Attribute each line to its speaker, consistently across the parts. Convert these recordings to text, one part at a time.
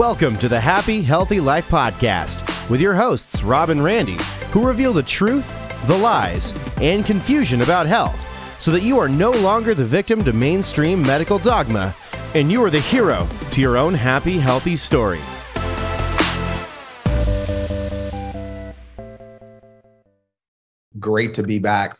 Speaker 1: Welcome to the Happy, Healthy Life Podcast with your hosts, Rob and Randy, who reveal the truth, the lies, and confusion about health so that you are no longer the victim to mainstream medical dogma and you are the hero to your own happy, healthy story.
Speaker 2: Great to be back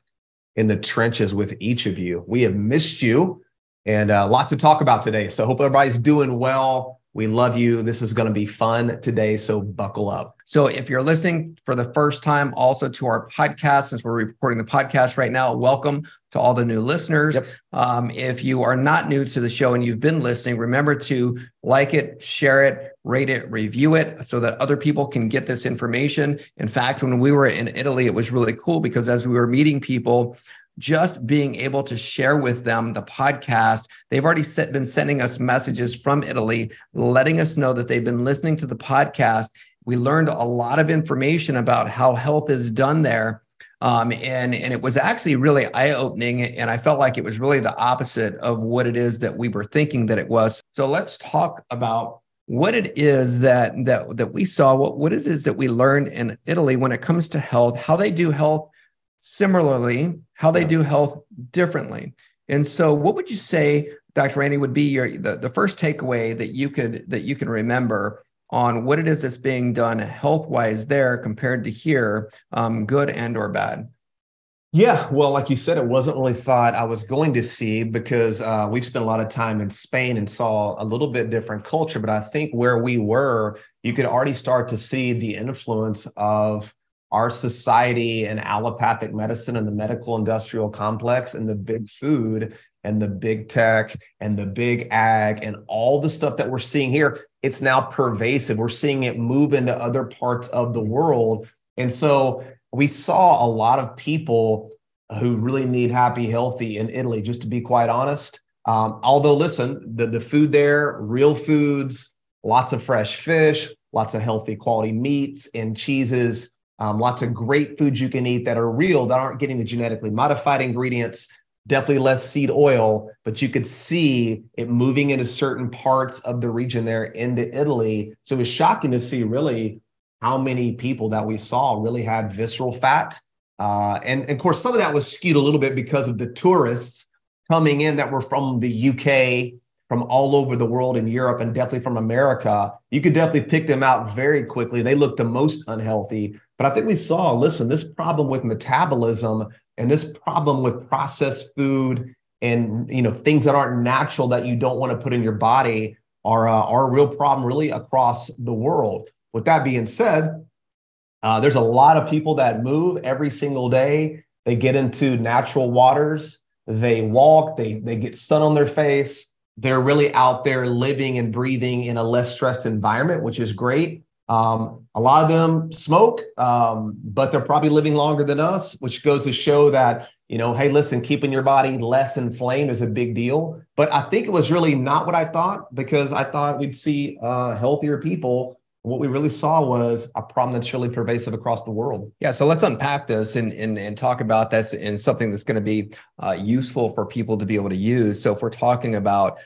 Speaker 2: in the trenches with each of you. We have missed you and a lot to talk about today. So hope everybody's doing well. We love you. This is going to be fun today, so buckle up.
Speaker 3: So if you're listening for the first time also to our podcast, since we're recording the podcast right now, welcome to all the new listeners.
Speaker 2: Yep.
Speaker 3: If you are not new to the show and you've been listening, remember to like it, share it, rate it, review it so that other people can get this information. In fact, when we were in Italy, it was really cool because as we were meeting people, just being able to share with them the podcast, they've already been sending us messages from Italy, letting us know that they've been listening to the podcast. We learned a lot of information about how health is done there. And it was actually really eye-opening. And I felt like it was really the opposite of what it is that we were thinking that it was. So let's talk about what it is that we saw, what it is that we learned in Italy when it comes to health, how they do health similarly, how they do health differently. And so what would you say, Dr. Randy, would be the first takeaway that you can remember on what it is that's being done health-wise there compared to here, good and or bad?
Speaker 2: Yeah, well, like you said, it wasn't really thought I was going to see because we've spent a lot of time in Spain and saw a little bit different culture. But I think where we were, you could already start to see the influence of our society and allopathic medicine and the medical industrial complex and the big food and the big tech and the big ag and all the stuff that we're seeing here. It's now pervasive. We're seeing it move into other parts of the world. And so we saw a lot of people who really need happy, healthy in Italy, just to be quite honest. Although, listen, the food there, real foods, lots of fresh fish, lots of healthy quality meats and cheeses, lots of great foods you can eat that are real, that aren't getting the genetically modified ingredients, definitely less seed oil, but you could see it moving into certain parts of the region there into Italy. So it was shocking to see really how many people that we saw really had visceral fat. And of course, some of that was skewed a little bit because of the tourists coming in that were from the UK, from all over the world in Europe, and definitely from America. You could definitely pick them out very quickly. They looked the most unhealthy. But I think we saw, listen, this problem with metabolism and this problem with processed food and things that aren't natural that you don't want to put in your body are a real problem really across the world. With that being said, there's a lot of people that move every single day. They get into natural waters. They walk. They get sun on their face. They're really out there living and breathing in a less stressed environment, which is great. A lot of them smoke, but they're probably living longer than us, which goes to show that, hey, listen, keeping your body less inflamed is a big deal. But I think it was really not what I thought, because I thought we'd see healthier people. What we really saw was a problem that's really pervasive across the world.
Speaker 3: Yeah, so let's unpack this and talk about this in something that's going to be useful for people to be able to use. So if we're talking about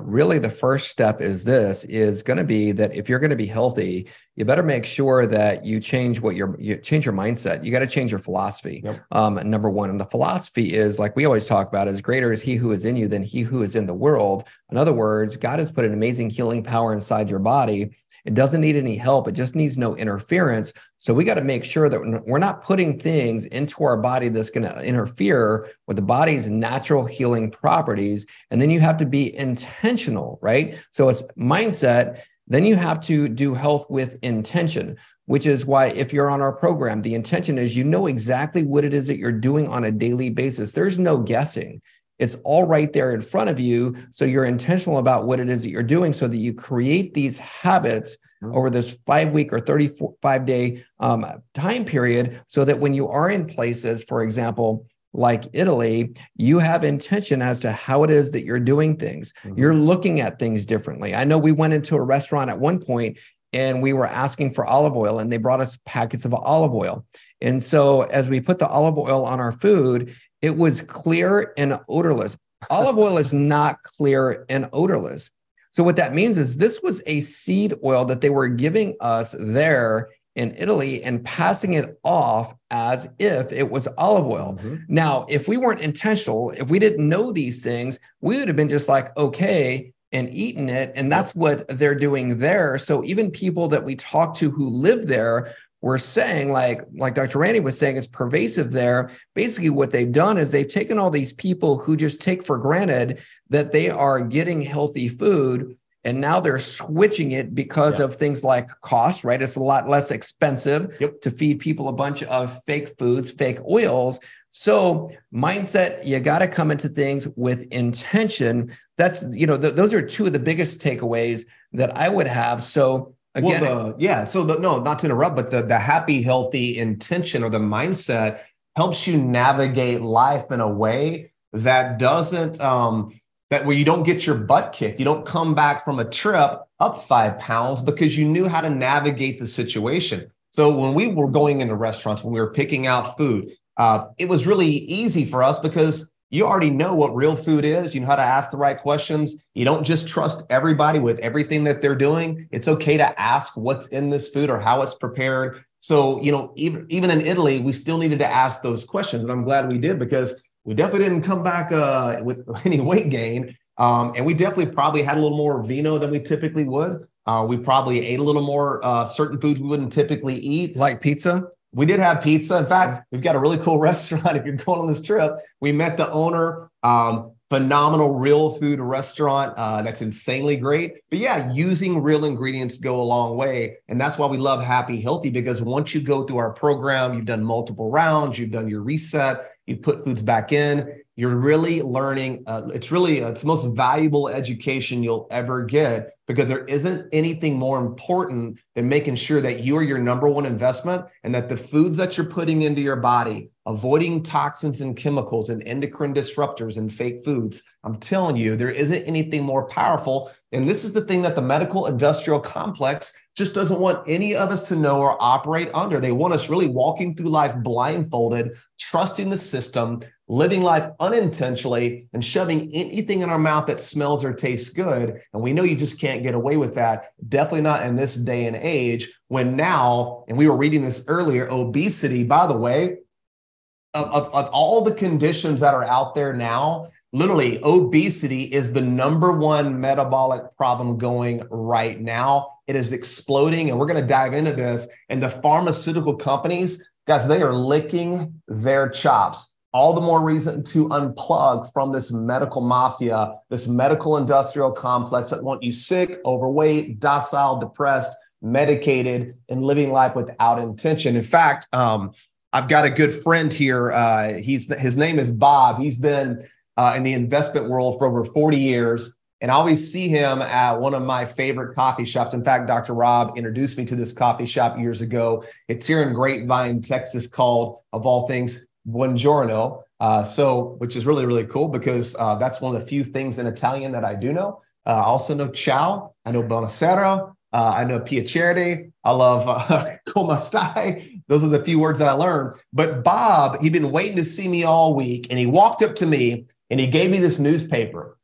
Speaker 3: really the first step is going to be that if you're going to be healthy, you better make sure that you change you change your mindset. You got to change your philosophy. Yep. Number one, and the philosophy is, like we always talk about, is greater is he who is in you than he who is in the world. In other words, God has put an amazing healing power inside your body. It doesn't need any help. It just needs no interference. So we got to make sure that we're not putting things into our body that's going to interfere with the body's natural healing properties. And then you have to be intentional, right? So it's mindset. Then you have to do health with intention, which is why if you're on our program, the intention is exactly what it is that you're doing on a daily basis. There's no guessing. It's all right there in front of you. So you're intentional about what it is that you're doing so that you create these habits over this 5-week or 35-day time period, so that when you are in places, for example, like Italy, you have intention as to how it is that you're doing things. You're looking at things differently. I know we went into a restaurant at one point and we were asking for olive oil, and they brought us packets of olive oil. And so as we put the olive oil on our food, it was clear and odorless. Olive oil is not clear and odorless. So what that means is this was a seed oil that they were giving us there in Italy and passing it off as if it was olive oil. Now, if we weren't intentional, if we didn't know these things, we would have been just like, okay, and eaten it. And that's what they're doing there. So even people that we talk to who live there were saying, like Dr. Randy was saying, it's pervasive there. Basically, what they've done is they've taken all these people who just take for granted that they are getting healthy food, and now they're switching it because of things like cost, right? It's a lot less expensive to feed people a bunch of fake foods, fake oils. So mindset, you got to come into things with intention. That's, those are two of the biggest takeaways that I would have. So again,
Speaker 2: no, not to interrupt, but the happy, healthy intention or the mindset helps you navigate life in a way that doesn't, where you don't get your butt kicked. You don't come back from a trip up 5 pounds because you knew how to navigate the situation. So when we were going into restaurants, when we were picking out food, it was really easy for us because you already know what real food is. You know how to ask the right questions. You don't just trust everybody with everything that they're doing. It's okay to ask what's in this food or how it's prepared. So, even in Italy, we still needed to ask those questions. And I'm glad we did, because we definitely didn't come back with any weight gain. And we definitely probably had a little more vino than we typically would. We probably ate a little more certain foods we wouldn't typically eat.
Speaker 3: Like pizza?
Speaker 2: We did have pizza. In fact, we've got a really cool restaurant. If you're going on this trip, we met the owner, phenomenal real food restaurant. That's insanely great. But yeah, using real ingredients go a long way. And that's why we love Happy Healthy, because once you go through our program, you've done multiple rounds, you've done your reset, you put foods back in, you're really learning. It's the most valuable education you'll ever get, because there isn't anything more important than making sure that you are your number one investment, and that the foods that you're putting into your body, avoiding toxins and chemicals and endocrine disruptors and fake foods. I'm telling you, there isn't anything more powerful. And this is the thing that the medical industrial complex just doesn't want any of us to know or operate under. They want us really walking through life blindfolded, trusting the system, living life unintentionally, and shoving anything in our mouth that smells or tastes good. And we know you just can't get away with that. Definitely not in this day and age, when now, and we were reading this earlier, obesity, by the way, of all the conditions that are out there now, literally obesity is the number one metabolic problem going right now. It is exploding, and we're going to dive into this. And the pharmaceutical companies, guys, they are licking their chops. All the more reason to unplug from this medical mafia, this medical industrial complex that want you sick, overweight, docile, depressed, medicated, and living life without intention. In fact, I've got a good friend here. His name is Bob. He's been in the investment world for over 40 years. And I always see him at one of my favorite coffee shops. In fact, Dr. Rob introduced me to this coffee shop years ago. It's here in Grapevine, Texas, called, of all things, Buongiorno. Which is really, really cool, because that's one of the few things in Italian that I do know. I also know ciao. I know buonasera. I know piacere. I love come stai. Those are the few words that I learned. But Bob, he'd been waiting to see me all week, and he walked up to me and he gave me this newspaper.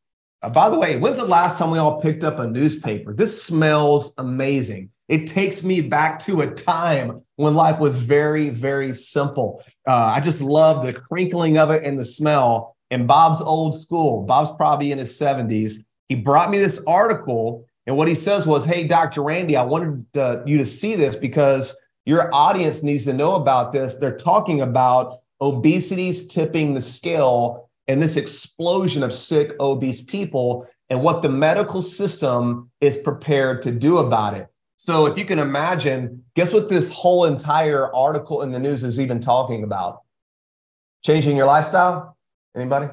Speaker 2: By the way, when's the last time we all picked up a newspaper? This smells amazing. It takes me back to a time when life was very, very simple. I just love the crinkling of it and the smell. And Bob's old school. Bob's probably in his 70s. He brought me this article, and what he says was, hey, Dr. Randy, I wanted you to see this because your audience needs to know about this. They're talking about obesity's tipping the scale and this explosion of sick, obese people, and what the medical system is prepared to do about it. So if you can imagine, guess what this whole entire article in the news is even talking about? Changing your lifestyle? Anybody?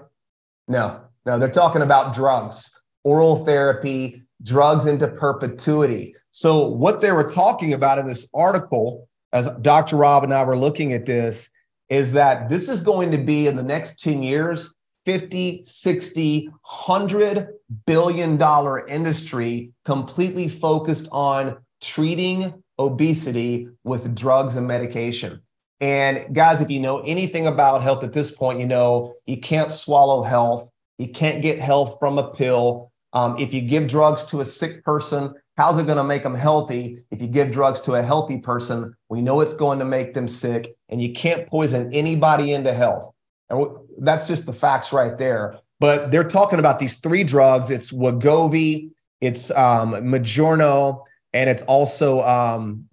Speaker 2: No, they're talking about drugs, oral therapy, drugs into perpetuity. So what they were talking about in this article, as Dr. Rob and I were looking at this, is that this is going to be, in the next 10 years, 50, 60, $100 billion industry completely focused on treating obesity with drugs and medication. And guys, if you know anything about health at this point, you know you can't swallow health. You can't get health from a pill. If you give drugs to a sick person, how's it going to make them healthy? If you give drugs to a healthy person, we know it's going to make them sick, and you can't poison anybody into health. And that's just the facts right there. But they're talking about these three drugs. It's Wegovy, it's Mounjaro, and it's also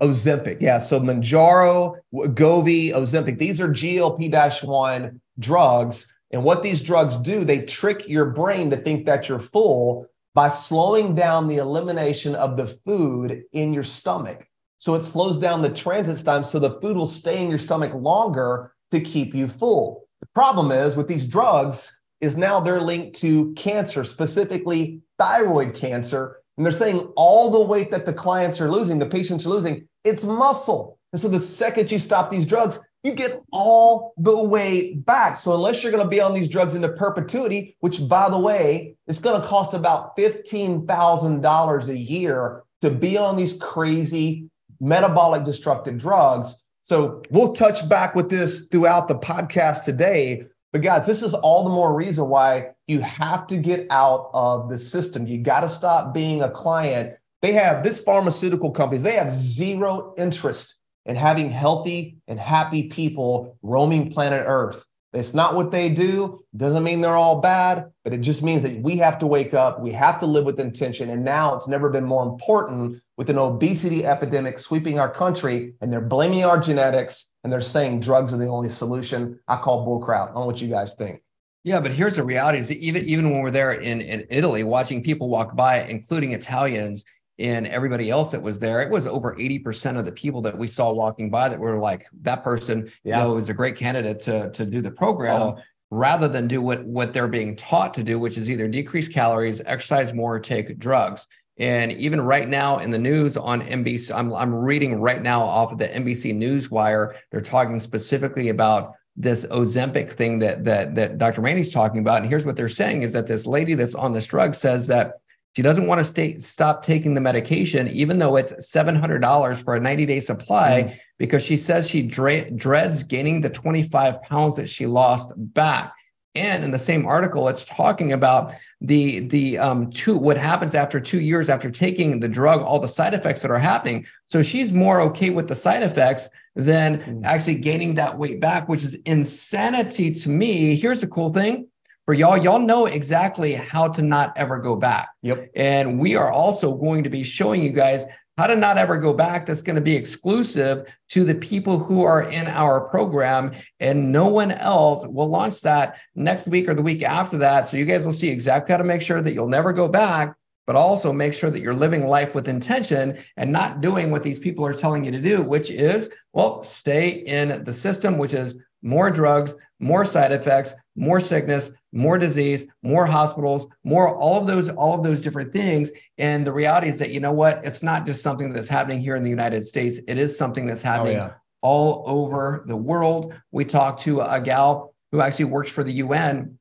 Speaker 2: Ozempic. Yeah, so Mounjaro, Wegovy, Ozempic. These are GLP-1 drugs. And what these drugs do, they trick your brain to think that you're full by slowing down the elimination of the food in your stomach. So it slows down the transit time so the food will stay in your stomach longer to keep you full. The problem is with these drugs is now they're linked to cancer, specifically thyroid cancer. And they're saying all the weight that the clients are losing, the patients are losing, it's muscle. And so the second you stop these drugs, you get all the way back. So unless you're going to be on these drugs into perpetuity, which by the way, it's going to cost about $15,000 a year to be on these crazy metabolic destructive drugs. So we'll touch back with this throughout the podcast today. But guys, this is all the more reason why you have to get out of the system. You got to stop being a client. They have this pharmaceutical companies, they have zero interest and having healthy and happy people roaming planet Earth. It's not what they do. Doesn't mean they're all bad, but it just means that we have to wake up. We have to live with intention. And now it's never been more important with an obesity epidemic sweeping our country, and they're blaming our genetics and they're saying drugs are the only solution. I call bullcrap. I don't know what you guys think.
Speaker 3: Yeah, but here's the reality is that even when we're there in Italy, watching people walk by, including Italians, and everybody else that was there, it was over 80% of the people that we saw walking by that were like, that person, is a great candidate to do the program, rather than do what they're being taught to do, which is either decrease calories, exercise more, or take drugs. And even right now in the news on NBC, I'm reading right now off of the NBC Newswire, they're talking specifically about this Ozempic thing that Dr. Randy's talking about. And here's what they're saying is that this lady that's on this drug says that she doesn't want to stop taking the medication, even though it's $700 for a 90-day supply, because she says she dreads gaining the 25 pounds that she lost back. And in the same article, it's talking about what happens after 2 years after taking the drug, all the side effects that are happening. So she's more okay with the side effects than actually gaining that weight back, which is insanity to me. Here's the cool thing. For y'all know exactly how to not ever go back.
Speaker 2: Yep.
Speaker 3: And we are also going to be showing you guys how to not ever go back. That's going to be exclusive to the people who are in our program, and no one else will launch that next week or the week after that. So you guys will see exactly how to make sure that you'll never go back, but also make sure that you're living life with intention and not doing what these people are telling you to do, which is, well, stay in the system, which is more drugs, more side effects, more sickness, more disease, more hospitals, more all of those different things. And the reality is that, you know what, it's not just something that's happening here in the United States. It is something that's happening all over the world. We talked to a gal who actually works for the UN.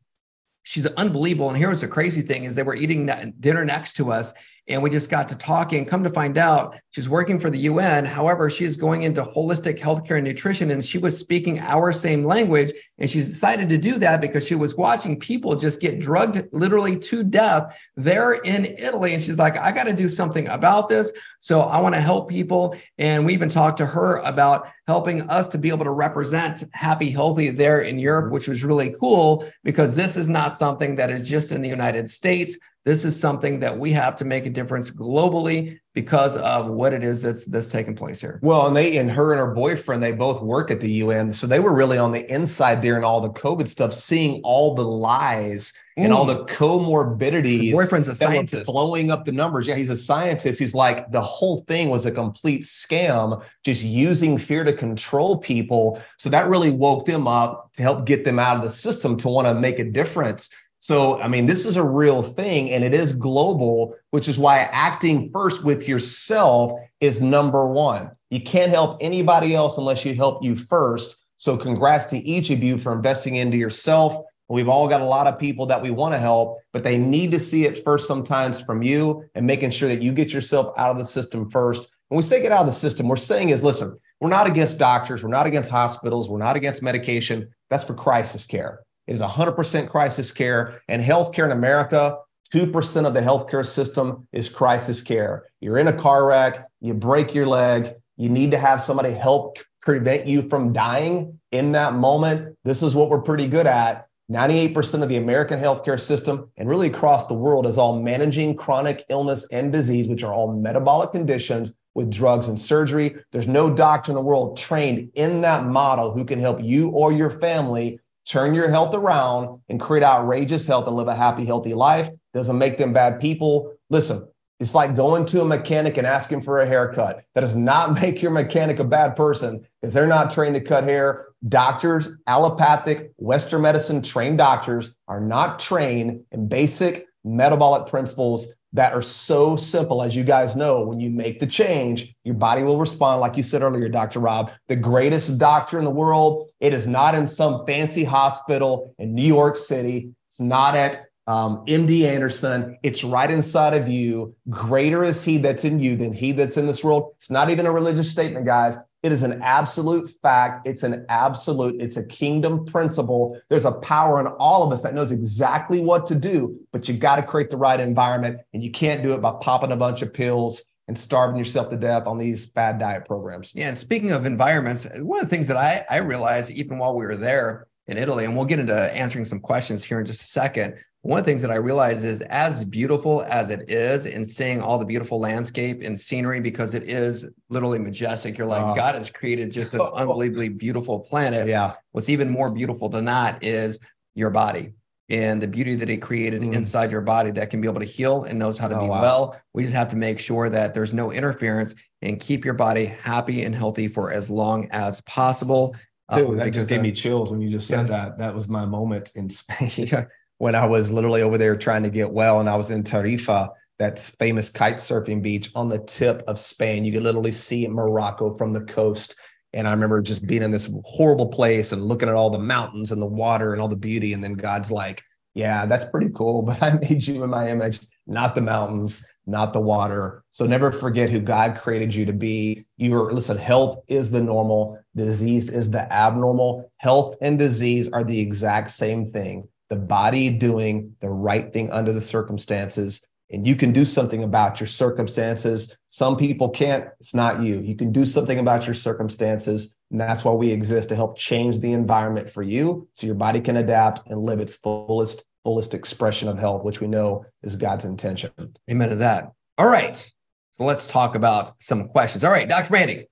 Speaker 3: She's unbelievable. And here's the crazy thing is they were eating dinner next to us, and we just got to talking. Come to find out, she's working for the UN. However, she is going into holistic healthcare and nutrition, and she was speaking our same language. And she decided to do that because she was watching people just get drugged literally to death there in Italy. And she's like, I got to do something about this. So I want to help people. And we even talked to her about helping us to be able to represent Happy Healthy there in Europe, which was really cool because this is not something that is just in the United States. This is something that we have to make a difference globally because of what it is that's taking place here.
Speaker 2: Well, and her and her boyfriend, they both work at the UN. So they were really on the inside during all the COVID stuff, seeing all the lies and all the comorbidities.
Speaker 3: Her boyfriend's a scientist.
Speaker 2: Blowing up the numbers. Yeah, he's a scientist. He's like, the whole thing was a complete scam, just using fear to control people. So that really woke them up to help get them out of the system to want to make a difference. So, I mean, this is a real thing, and it is global, which is why acting first with yourself is number one. You can't help anybody else unless you help you first. So congrats to each of you for investing into yourself. We've all got a lot of people that we want to help, but they need to see it first sometimes from you and making sure that you get yourself out of the system first. When we say get out of the system, we're saying is, listen, we're not against doctors. We're not against hospitals. We're not against medication. That's for crisis care. It is 100% crisis care, and healthcare in America 2% of the healthcare system is crisis care. You're in a car wreck, you break your leg, you need to have somebody help prevent you from dying in that moment. This is what we're pretty good at. 98% of the American healthcare system and really across the world is all managing chronic illness and disease, which are all metabolic conditions with drugs and surgery. There's no doctor in the world trained in that model who can help you or your family turn your health around and create outrageous health and live a happy, healthy life. Doesn't make them bad people. Listen, it's like going to a mechanic and asking for a haircut. That does not make your mechanic a bad person because they're not trained to cut hair. Doctors, allopathic, Western medicine trained doctors are not trained in basic metabolic principles that are so simple. As you guys know, when you make the change, your body will respond. Like you said earlier, Dr. Rob, the greatest doctor in the world, it is not in some fancy hospital in New York City. It's not at MD Anderson. It's right inside of you. Greater is he that's in you than he that's in this world. It's not even a religious statement, guys. It is an absolute fact. It's a kingdom principle. There's a power in all of us that knows exactly what to do, but you got to create the right environment, and you can't do it by popping a bunch of pills and starving yourself to death on these bad diet programs.
Speaker 3: Yeah, and speaking of environments, one of the things that I realized even while we were there in Italy, and we'll get into answering some questions here in just a second, one of the things that I realized is as beautiful as it is and seeing all the beautiful landscape and scenery, because it is literally majestic. You're like, God has created just an unbelievably beautiful planet.
Speaker 2: Yeah.
Speaker 3: What's even more beautiful than that is your body and the beauty that he created inside your body that can be able to heal and knows how to be well. We just have to make sure that there's no interference and keep your body happy and healthy for as long as possible.
Speaker 2: Dude, that just gave me chills when you just said that. That was my moment in Spain. When I was literally over there trying to get well, and I was in Tarifa, that famous kite surfing beach on the tip of Spain. You could literally see Morocco from the coast. And I remember just being in this horrible place and looking at all the mountains and the water and all the beauty. And then God's like, yeah, that's pretty cool, but I made you in my image, not the mountains, not the water. So never forget who God created you to be. Listen, health is the normal, disease is the abnormal. Health and disease are the exact same thing. The body doing the right thing under the circumstances, and you can do something about your circumstances. Some people can't. It's not you. You can do something about your circumstances, and that's why we exist, to help change the environment for you so your body can adapt and live its fullest expression of health, which we know is God's intention.
Speaker 3: Amen to that. All right. So let's talk about some questions. All right, Dr. Randy, can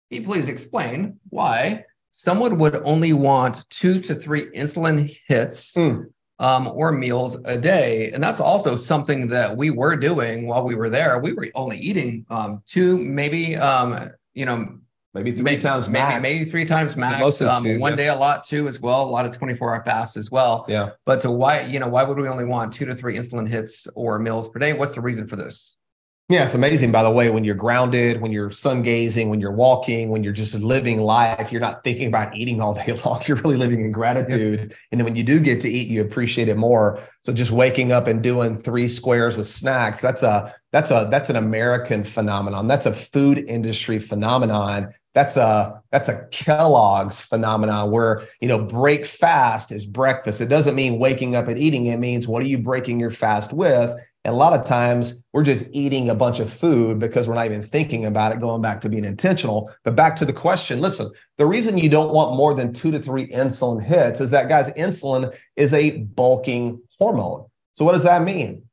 Speaker 3: you please explain why someone would only want 2 to 3 insulin hits or meals a day? And that's also something that we were doing while we were there. We were only eating 2, maybe,
Speaker 2: maybe 3 times max.
Speaker 3: Maybe 3 times max. One day a lot too as well. A lot of 24-hour fasts as well.
Speaker 2: Yeah.
Speaker 3: But so why would we only want 2 to 3 insulin hits or meals per day? What's the reason for this?
Speaker 2: Yeah, it's amazing, by the way, when you're grounded, when you're sun gazing, when you're walking, when you're just living life, you're not thinking about eating all day long. You're really living in gratitude. Yep. And then when you do get to eat, you appreciate it more. So just waking up and doing 3 squares with snacks, that's an American phenomenon. That's a food industry phenomenon. That's a Kellogg's phenomenon where, break fast is breakfast. It doesn't mean waking up and eating. It means, what are you breaking your fast with? And a lot of times we're just eating a bunch of food because we're not even thinking about it, going back to being intentional. But back to the question, listen, the reason you don't want more than 2 to 3 insulin hits is that, guys, insulin is a bulking hormone. So what does that mean?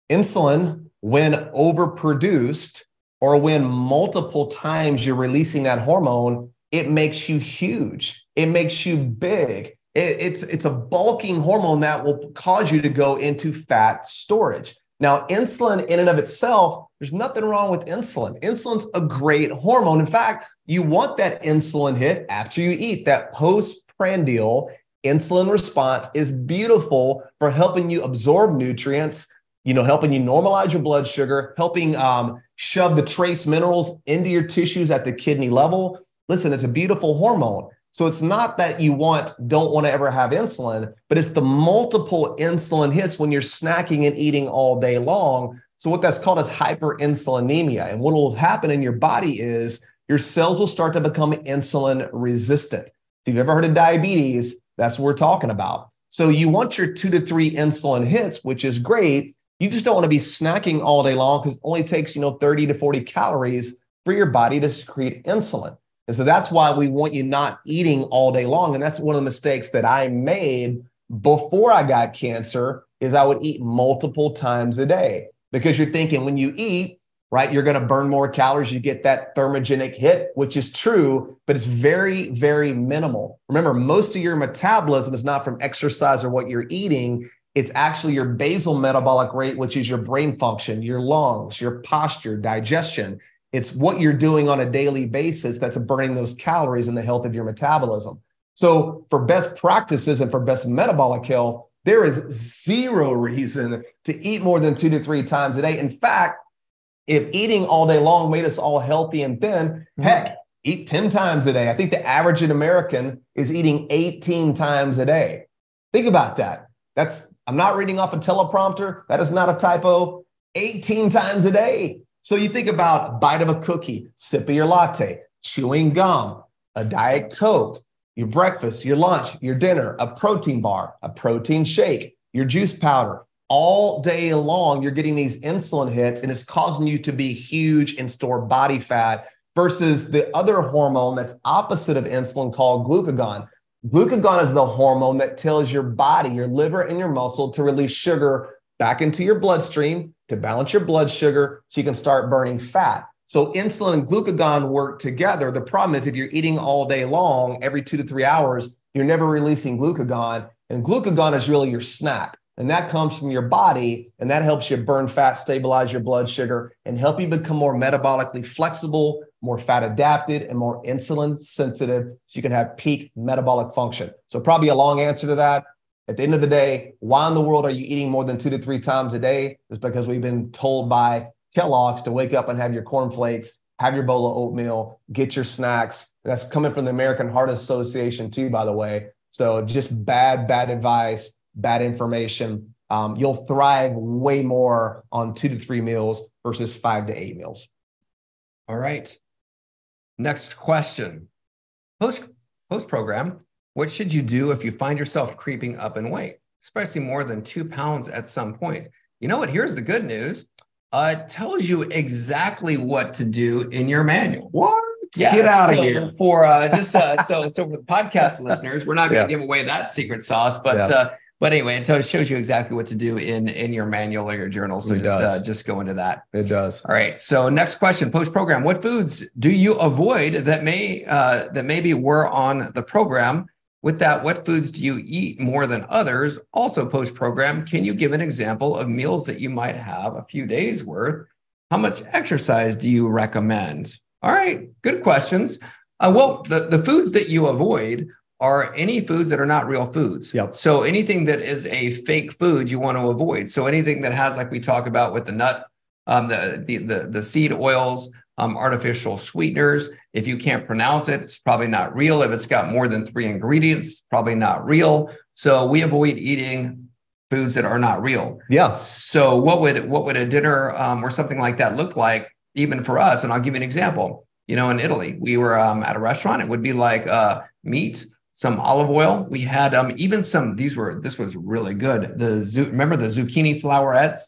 Speaker 2: Insulin, when overproduced or when multiple times you're releasing that hormone, it makes you huge. It makes you big. It's a bulking hormone that will cause you to go into fat storage. Now, insulin in and of itself, there's nothing wrong with insulin. Insulin's a great hormone. In fact, you want that insulin hit after you eat. That postprandial insulin response is beautiful for helping you absorb nutrients, helping you normalize your blood sugar, helping shove the trace minerals into your tissues at the kidney level. Listen, it's a beautiful hormone. So it's not that you don't want to ever have insulin, but it's the multiple insulin hits when you're snacking and eating all day long. So what that's called is hyperinsulinemia. And what will happen in your body is your cells will start to become insulin resistant. If you've ever heard of diabetes, that's what we're talking about. So you want your 2 to 3 insulin hits, which is great. You just don't want to be snacking all day long because it only takes, 30 to 40 calories for your body to secrete insulin. And so that's why we want you not eating all day long. And that's one of the mistakes that I made before I got cancer is I would eat multiple times a day because you're thinking when you eat, right, you're going to burn more calories. You get that thermogenic hit, which is true, but it's very, very minimal. Remember, most of your metabolism is not from exercise or what you're eating. It's actually your basal metabolic rate, which is your brain function, your lungs, your posture, digestion. It's what you're doing on a daily basis that's burning those calories in the health of your metabolism. So for best practices and for best metabolic health, there is zero reason to eat more than 2 to 3 times a day. In fact, if eating all day long made us all healthy and thin, heck, eat 10 times a day. I think the average American is eating 18 times a day. Think about that. I'm not reading off a teleprompter. That is not a typo. 18 times a day. So you think about a bite of a cookie, sip of your latte, chewing gum, a Diet Coke, your breakfast, your lunch, your dinner, a protein bar, a protein shake, your juice powder. All day long, you're getting these insulin hits and it's causing you to be huge and store body fat versus the other hormone that's opposite of insulin called glucagon. Glucagon is the hormone that tells your body, your liver and your muscle to release sugar back into your bloodstream to balance your blood sugar so you can start burning fat. So insulin and glucagon work together. The problem is if you're eating all day long, every 2 to 3 hours, you're never releasing glucagon. And glucagon is really your snack. And that comes from your body, and that helps you burn fat, stabilize your blood sugar, and help you become more metabolically flexible, more fat adapted, and more insulin sensitive so you can have peak metabolic function. So probably a long answer to that. At the end of the day, why in the world are you eating more than 2 to 3 times a day? It's because we've been told by Kellogg's to wake up and have your cornflakes, have your bowl of oatmeal, get your snacks. That's coming from the American Heart Association too, by the way. So just bad advice. Bad information. You'll thrive way more on 2 to 3 meals versus 5 to 8 meals.
Speaker 3: All right. Next question. Post-program, what should you do if you find yourself creeping up in weight, especially more than 2 pounds at some point? You know what? Here's the good news. It tells you exactly what to do in your manual.
Speaker 2: What?
Speaker 3: Yeah,
Speaker 2: get out of here.
Speaker 3: For so for the podcast listeners, we're not going to give away that secret sauce, but anyway, it shows you exactly what to do in your manual or your journal. So just go into that.
Speaker 2: It does.
Speaker 3: All right. So next question, post-program. What foods do you avoid that maybe were on the program? With that, what foods do you eat more than others? Also post-program, can you give an example of meals that you might have a few days worth? How much exercise do you recommend? All right. Good questions. Well, the foods that you avoid are any foods that are not real foods.
Speaker 2: Yep.
Speaker 3: So anything that is a fake food you want to avoid. So anything that has, like we talk about with the nut, the seed oils, artificial sweeteners. If you can't pronounce it, it's probably not real. If it's got more than 3 ingredients, probably not real. So we avoid eating foods that are not real.
Speaker 2: Yeah.
Speaker 3: So what would a dinner or something like that look like, even for us? And I'll give you an example. In Italy, we were at a restaurant. It would be like meat, some olive oil. We had even some, this was really good. Remember the zucchini flowerets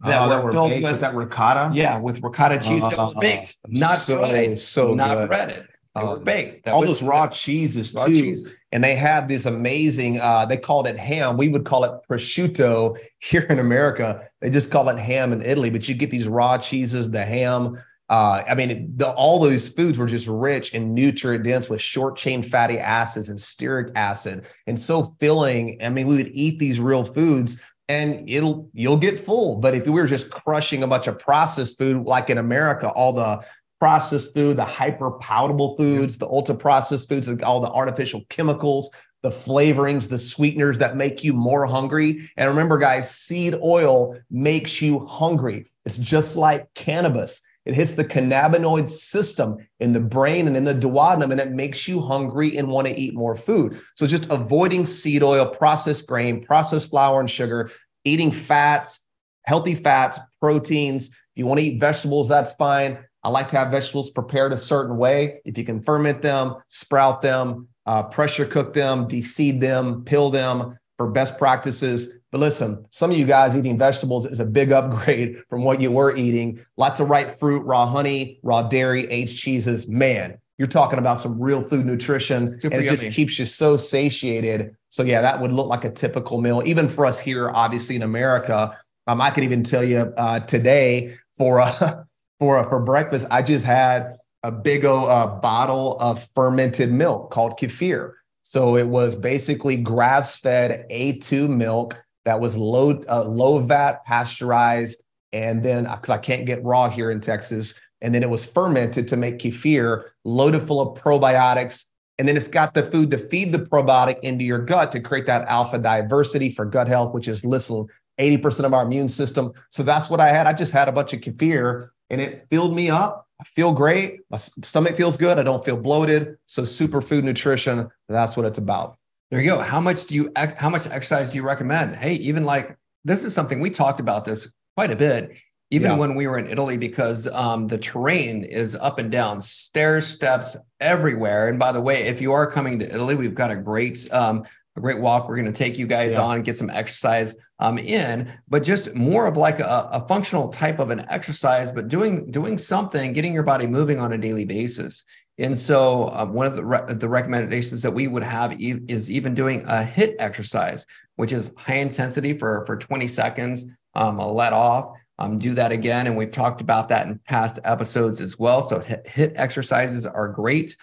Speaker 3: that were filled with
Speaker 2: that ricotta?
Speaker 3: Yeah, with ricotta cheese that was baked, not fried, not
Speaker 2: good.
Speaker 3: breaded. They were baked.
Speaker 2: All those raw cheeses too. And they had this amazing, they called it ham. We would call it prosciutto here in America. They just call it ham in Italy, but you get these raw cheeses, the ham. All those foods were just rich and nutrient dense with short chain fatty acids and stearic acid and so filling. We would eat these real foods and you'll get full. But if we were just crushing a bunch of processed food, like in America, all the processed food, the hyper palatable foods, the ultra processed foods, all the artificial chemicals, the flavorings, the sweeteners that make you more hungry. And remember, guys, seed oil makes you hungry. It's just like cannabis. It hits the cannabinoid system in the brain and in the duodenum, and it makes you hungry and want to eat more food. So just avoiding seed oil, processed grain, processed flour and sugar, eating fats, healthy fats, proteins. If you want to eat vegetables, that's fine. I like to have vegetables prepared a certain way. If you can ferment them, sprout them, pressure cook them, de-seed them, pill them. For best practices, But listen, some of you guys eating vegetables is a big upgrade from what you were eating. Lots of ripe fruit, raw honey, raw dairy, aged cheeses. Man, you're talking about some real food nutrition.
Speaker 3: Super
Speaker 2: and it
Speaker 3: yummy.
Speaker 2: just keeps you so satiated. So yeah, that would look like a typical meal. Even for us here, obviously in America, I could even tell you today for breakfast, I just had a big bottle of fermented milk called kefir. So it was basically grass-fed A2 milk that was low VAT, pasteurized, and then because I can't get raw here in Texas, and then it was fermented to make kefir, loaded full of probiotics, and then it's got the food to feed the probiotic into your gut to create that alpha diversity for gut health, which is 80% of our immune system. So that's what I had. I just had a bunch of kefir, and it filled me up. I feel great. My stomach feels good. I don't feel bloated. So superfood nutrition, that's what it's about.
Speaker 3: There you go. How much exercise do you recommend? Hey, even like, this is something we talked about this quite a bit, even when we were in Italy, because the terrain is up and down, stairs, steps everywhere. And by the way, if you are coming to Italy, we've got a great walk. We're going to take you guys on and get some exercise in, but just more of like a functional type of an exercise, but doing something, getting your body moving on a daily basis. And so one of the recommendations that we would have is even doing a HIIT exercise, which is high intensity for 20 seconds, let off, do that again. And we've talked about that in past episodes as well. So HIIT exercises are great.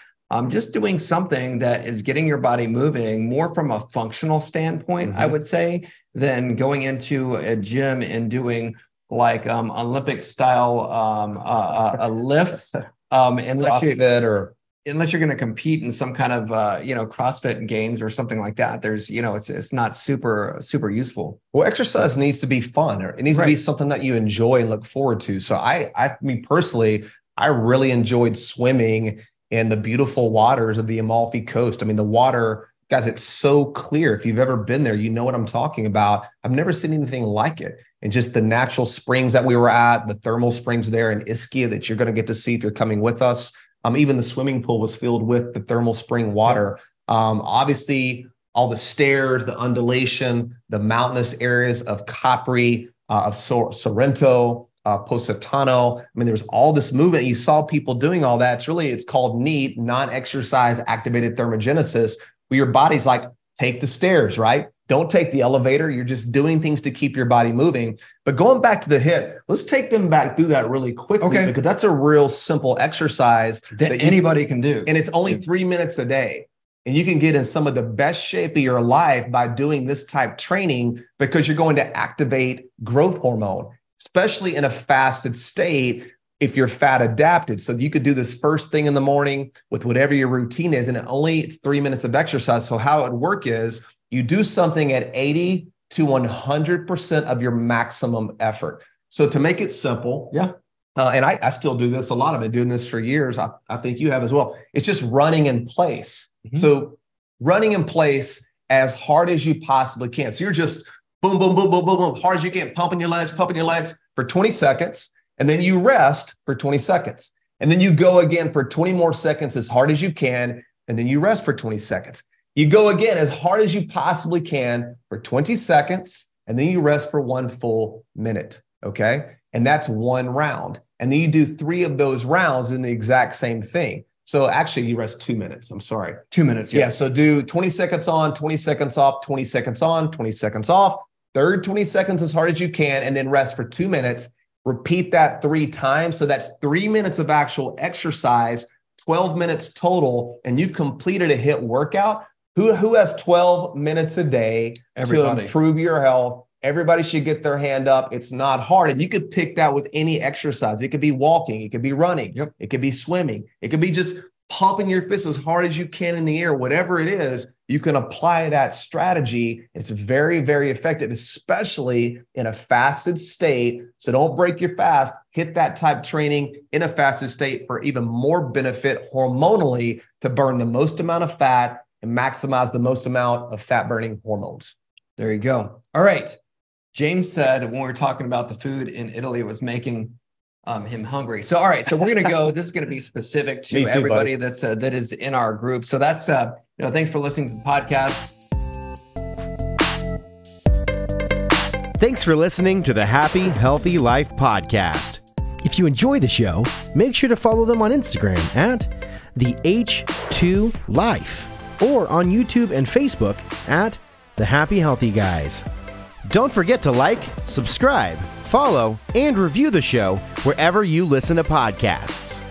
Speaker 3: Just doing something that is getting your body moving more from a functional standpoint, I would say, than going into a gym and doing like Olympic style lifts. Unless you're going to compete in some kind of CrossFit games or something like that. There's it's not super useful.
Speaker 2: Well, exercise needs to be fun, or it needs to be something that you enjoy and look forward to. So I personally, I really enjoyed swimming in the beautiful waters of the Amalfi Coast. I mean, the water, guys, it's so clear. If you've ever been there, you know what I'm talking about. I've never seen anything like it. And just the natural springs that we were at, the thermal springs there in Ischia that you're going to get to see if you're coming with us. Even the swimming pool was filled with the thermal spring water. Obviously, all the stairs, the undulation, the mountainous areas of Capri, of Sorrento, Positano. I mean, there's all this movement. You saw people doing all that. It's called NEAT, non-exercise activated thermogenesis, where your body's like, take the stairs, right? Don't take the elevator. You're just doing things to keep your body moving. But going back to the HIIT, let's take them back through that really quickly, because that's a real simple exercise
Speaker 3: that anybody can do.
Speaker 2: And it's only 3 minutes a day. And you can get in some of the best shape of your life by doing this type training, because you're going to activate growth hormone, especially in a fasted state if you're fat adapted. So you could do this first thing in the morning with whatever your routine is, and it's 3 minutes of exercise. So how it would work is you do something at 80 to 100% of your maximum effort. So to make it simple, and I still do this a lot. I've been doing this for years. I think you have as well. It's just running in place. So running in place as hard as you possibly can. So you're just boom, boom, boom, boom, boom, boom, hard as you can, pumping your legs for 20 seconds. And then you rest for 20 seconds. And then you go again for 20 more seconds as hard as you can. And then you rest for 20 seconds. You go again as hard as you possibly can for 20 seconds. And then you rest for 1 full minute. Okay. And that's one round. And then you do 3 of those rounds in the exact same thing. So actually you rest 2 minutes. I'm sorry.
Speaker 3: 2 minutes.
Speaker 2: Yeah. So do 20 seconds on, 20 seconds off, 20 seconds on, 20 seconds off, third 20 seconds as hard as you can, and then rest for 2 minutes. Repeat that 3 times. So that's 3 minutes of actual exercise, 12 minutes total, and you've completed a HIIT workout. Who has 12 minutes a day to improve your health? Everybody should get their hand up. It's not hard. And you could pick that with any exercise. It could be walking. It could be running. It could be swimming. It could be just pumping your fist as hard as you can in the air. Whatever it is, you can apply that strategy. It's very, very effective, especially in a fasted state. So don't break your fast. Hit that type training in a fasted state for even more benefit hormonally to burn the most amount of fat and maximize the most amount of fat burning hormones.
Speaker 3: There you go. All right. James said when we were talking about the food in Italy, it was making him hungry. So, all right. So we're going to go, this is going to be specific to everybody that is in our group. So that's, thanks for listening to the podcast.
Speaker 1: Thanks for listening to the Happy Healthy Life Podcast. If you enjoy the show, make sure to follow them on Instagram at the H2 Life or on YouTube and Facebook at the Happy Healthy Guys. Don't forget to like, subscribe, follow, and review the show wherever you listen to podcasts.